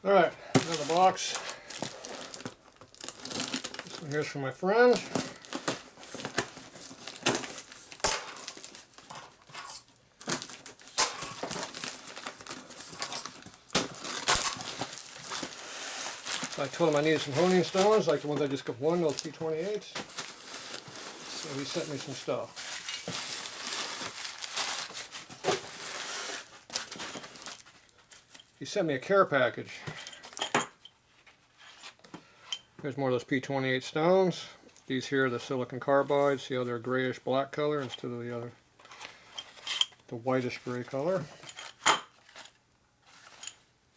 Alright, another box. This one here's from my friend. I told him I needed some honing stones, like the ones I just got one, those P28s. So he sent me some stuff. He sent me a care package. Here's more of those P28 stones. These here are the silicon carbide. See how they're grayish black color instead of the whitish gray color.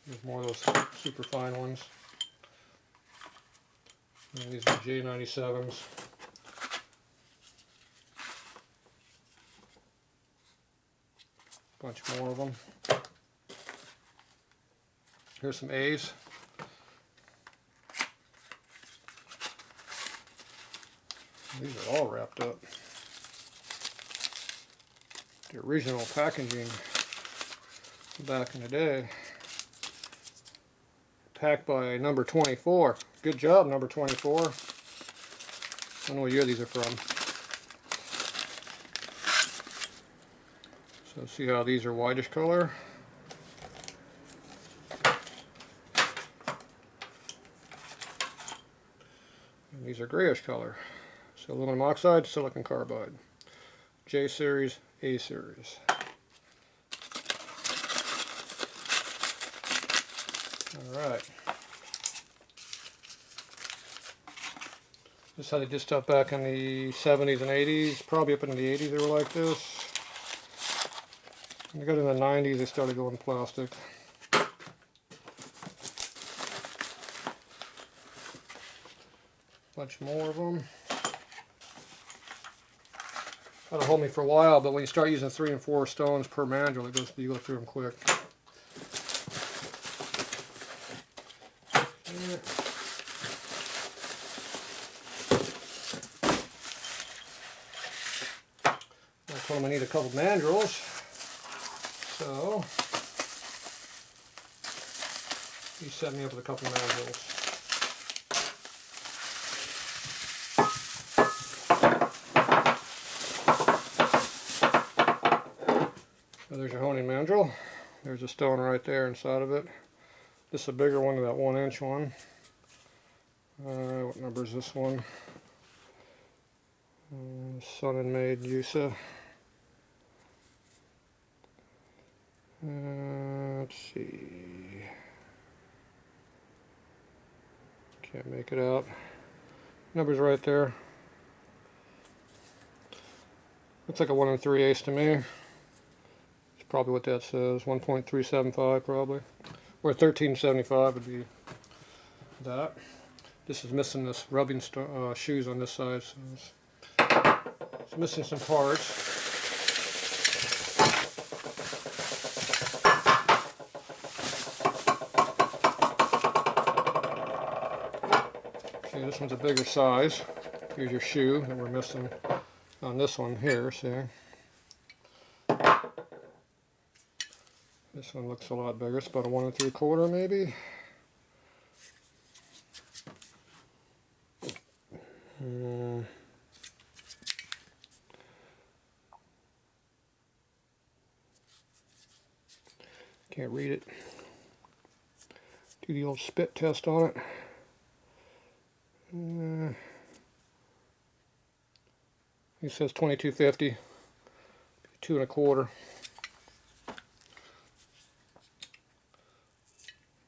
Here's more of those super fine ones. And these are J97s. Bunch more of them. Here's some A's. These are all wrapped up. The original packaging back in the day. Packed by number 24. Good job, number 24. I don't know what year these are from. So see how these are whitish color. And these are grayish color. So aluminum oxide, silicon carbide. J series, A series. Alright. This is how they did stuff back in the 70s and 80s. Probably up into the 80s they were like this. When they got in the 90s they started going plastic. Bunch more of them. That'll hold me for a while, but when you start using 3 and 4 stones per mandrel, you go through them quick. I told him I need a couple mandrels, so he set me up with a couple mandrels. So there's your honing mandrel. There's a stone right there inside of it. This is a bigger one than that 1-inch one. What number is this one? Sunnen made USA. Let's see. Can't make it out. Number's right there. Looks like a 1 3/8 to me. Probably what that says, 1.375 probably, or 1375 would be that. This is missing this rubbing shoes on this side, so it's missing some parts. See, this one's a bigger size. Here's your shoe that we're missing on this one here, see. This one looks a lot bigger. It's about a 1 3/4 maybe. Can't read it. Do the old spit test on it. He says 2250, 2 1/4.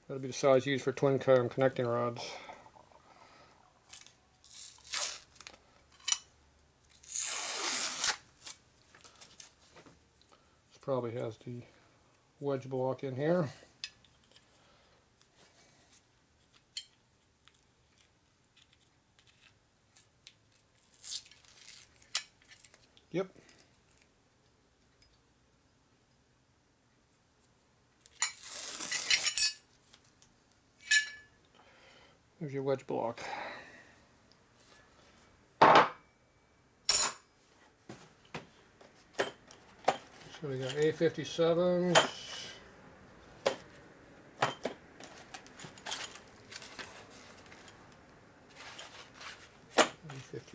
That'll be the size used for twin cone connecting rods. This probably has the wedge block in here. Yep. There's your wedge block. So we got A57s.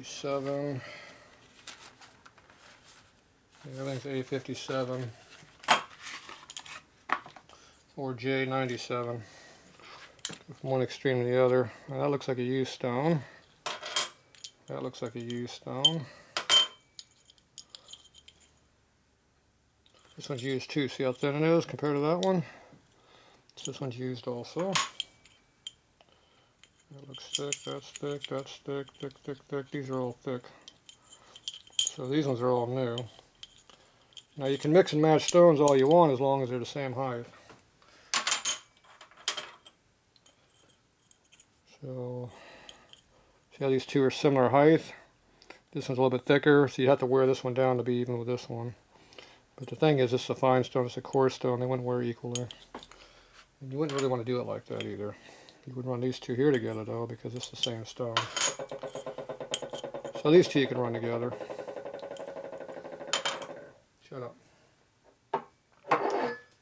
A57. Everything's A57 or J97. From one extreme to the other. Now that looks like a U stone. That looks like a U stone. This one's used too. See how thin it is compared to that one? So this one's used also. That looks thick, that's thick, that's thick, thick, thick, thick. These are all thick. So these ones are all new. Now you can mix and match stones all you want as long as they're the same height. So see how these two are similar height? This one's a little bit thicker, so you have to wear this one down to be even with this one. But the thing is, this is a fine stone, it's a coarse stone, they wouldn't wear equally. And you wouldn't really want to do it like that either. You would run these two here together though, because it's the same stone. So these two you can run together. Shut up.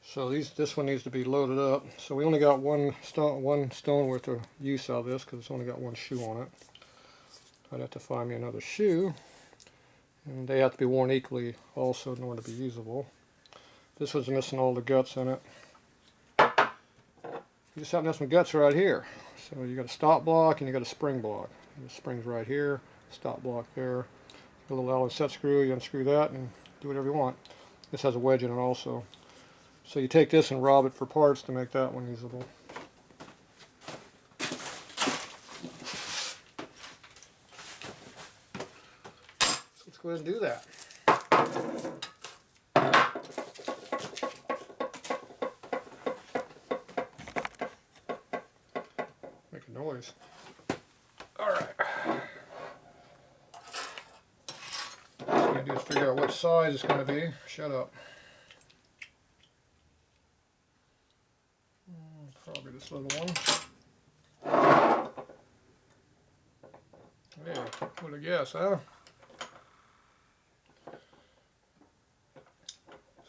So this one needs to be loaded up. So we only got one stone worth of use out of this because it's only got one shoe on it. I'd have to find me another shoe. And they have to be worn equally also in order to be usable. This one's missing all the guts in it. You just have to have some guts right here. So you got a stop block and you got a spring block. And the spring's right here, stop block there. A little Allen set screw, you unscrew that and do whatever you want. This has a wedge in it also. So you take this and rob it for parts to make that one usable. Let's go ahead and do that. Make a noise. Alright. What I'm going to do is figure out what size it's going to be. Shut up. Probably this little one. Yeah, what a guess, huh? So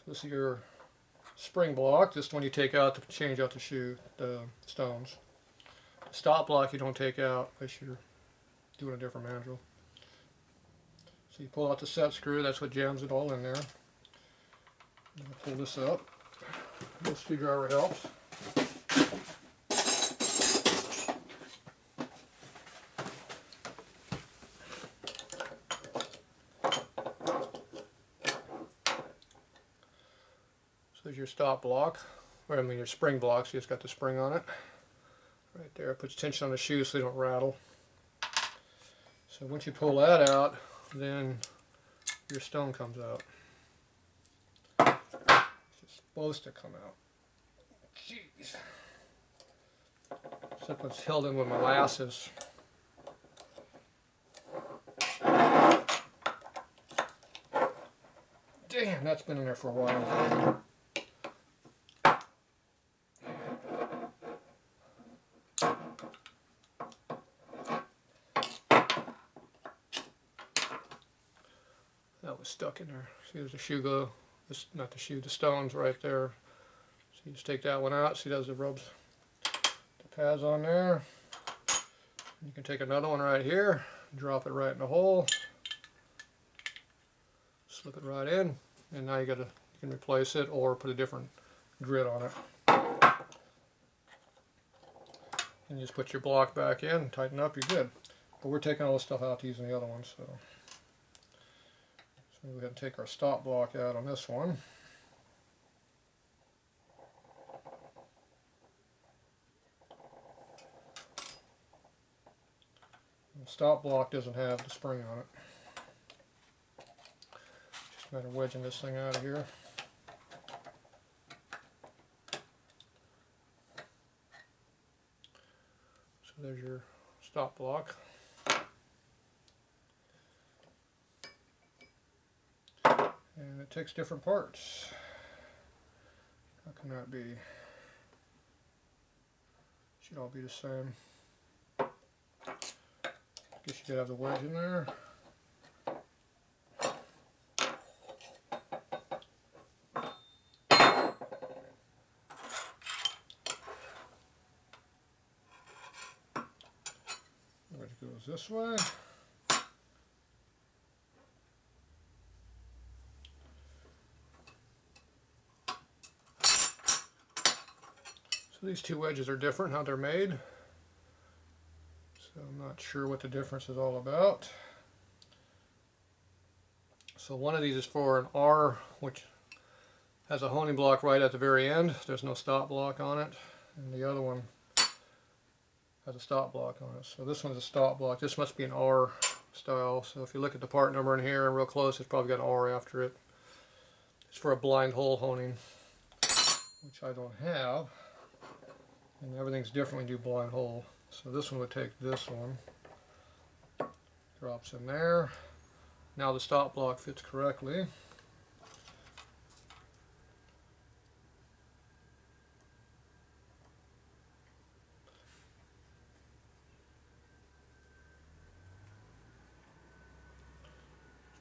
this is your spring block. This one you take out to change out the stones. The stop block you don't take out unless you're doing a different mandrel. So you pull out the set screw, that's what jams it all in there. Pull this up. The screwdriver helps. So there's your stop block, or I mean your spring block, so you just got the spring on it. Right there, it puts tension on the shoe so they don't rattle. So once you pull that out, then your stone comes out. It's supposed to come out. Jeez. Except it's held in with molasses. Damn, that's been in there for a while. That was stuck in there. See, there's the shoe glue. This, not the shoe, the stone's right there. So you just take that one out. See, there's the rubs, the pads on there. You can take another one right here, drop it right in the hole, slip it right in, and now you can replace it or put a different grit on it. And you just put your block back in, tighten up, you're good. But we're taking all this stuff out to using the other one, so we'll go ahead and take our stop block out on this one. The stop block doesn't have the spring on it. Just a matter of wedging this thing out of here. So there's your stop block. And it takes different parts. How can that be? Should all be the same. Guess you could have the wedge in there. Wedge goes this way. So these two wedges are different, how they're made. So I'm not sure what the difference is all about. So one of these is for an R, which has a honing block right at the very end. There's no stop block on it. And the other one has a stop block on it. So this one's a stop block. This must be an R style. So if you look at the part number in here real close, it's probably got an R after it. It's for a blind hole honing, which I don't have. And everything's different when you do blind hole. So this one would take this one, drops in there. Now the stop block fits correctly.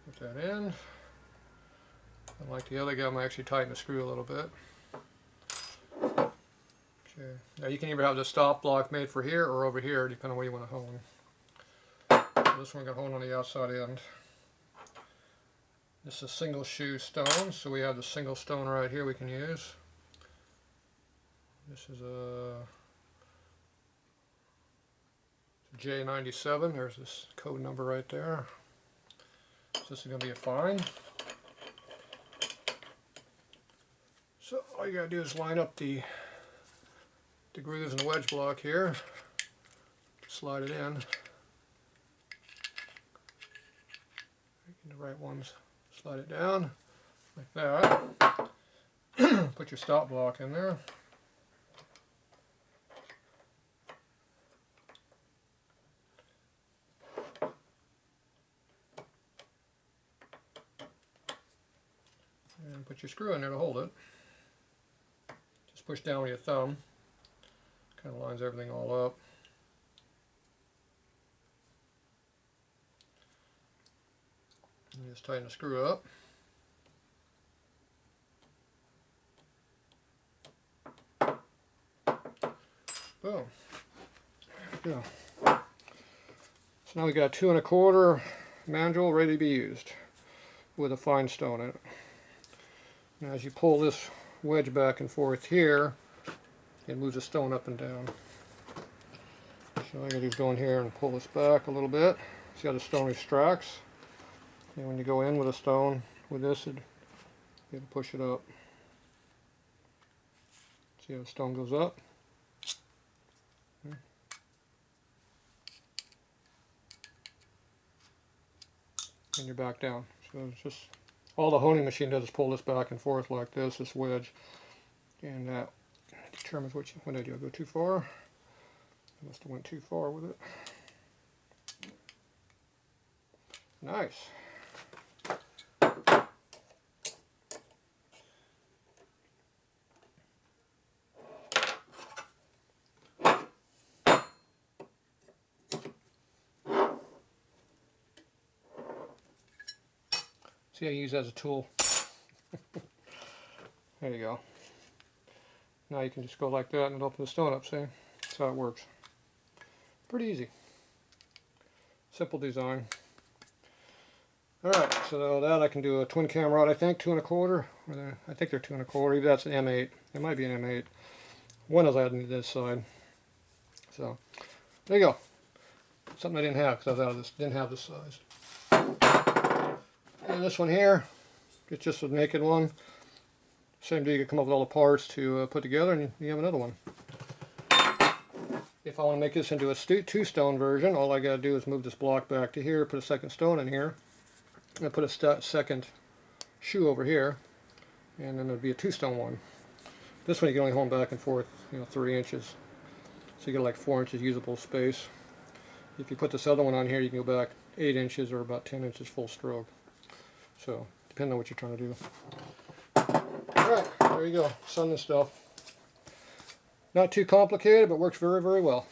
Put that in. Unlike the other guy, I'm going to actually tighten the screw a little bit. Okay. Now you can either have the stop block made for here or over here, depending on where you want to hone. So this one got hone on the outside end. This is a single shoe stone, so we have the single stone right here we can use. This is a J97. There's this code number right there. So this is going to be a fine. So all you got to do is line up the grooves in the wedge block here. Slide it in. The right ones. Slide it down like that. Put your stop block in there. And put your screw in there to hold it. Just push down with your thumb. Kind of lines everything all up. And just tighten the screw up. Boom. There we go. So now we got a 2 1/4 mandrel ready to be used with a fine stone in it. Now as you pull this wedge back and forth here, it moves the stone up and down. So all I gotta do is go in here and pull this back a little bit. See how the stone extracts? And when you go in with a stone, with this, you have to push it up. See how the stone goes up? And you're back down. So it's just, all the honing machine does is pull this back and forth like this wedge. And that determines what did I go too far? I must have went too far with it. Nice. See, I use that as a tool. There you go. Now you can just go like that and it'll open the stone up, see? That's how it works. Pretty easy. Simple design. Alright, so that I can do a twin cam rod, I think, 2 1/4. I think they're 2 1/4. Maybe that's an M8. It might be an M8. One is adding to this side. So, there you go. Something I didn't have because I was out of this, didn't have this size. And this one here, it's just a naked one. Same day you can come up with all the parts to put together and you have another one. If I want to make this into a 2 stone version, all I got to do is move this block back to here, put a second stone in here, and put a second shoe over here, and then it would be a 2 stone one. This one you can only hold back and forth, 3 inches. So you get like 4 inches usable space. If you put this other one on here, you can go back 8 inches or about 10 inches full stroke. So, depending on what you're trying to do. Alright, there you go. Sunning stuff. Not too complicated, but works very, very well.